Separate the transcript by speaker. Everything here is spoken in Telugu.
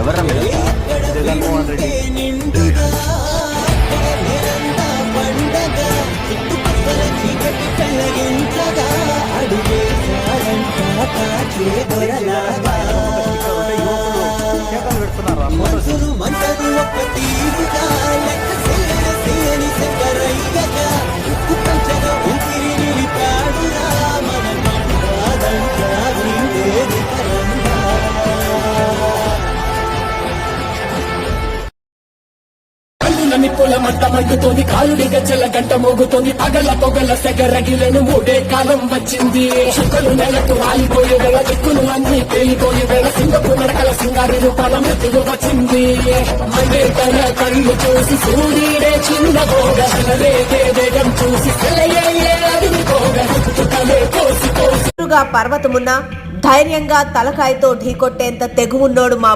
Speaker 1: ఎవరు జగన్మోహన్ రెడ్డి.
Speaker 2: నిప్పుల మంట మండుతోంది, కాలుడి గజ్జల గంట మోగుతోంది, పగల పొగల సెగరగిలను మూడే కాలం వచ్చింది. చుక్కలు నెలకు రాలిపోయే వేళ, దిక్కులు అన్ని పేలిపోయే వేళ, సింగపు నడకల సింగారి రూపాల మృతులు వచ్చింది. మండే తన కళ్ళు చూసి సూర్యుడే చిన్న పోగ, రేగే వేగం చూసి అదిపోగ, చుక్కలే కోసి కోసి
Speaker 3: పర్వతమున్న ధైర్యంగా తలకాయతో ఢీకొట్టేంత తెగువున్నోడు మా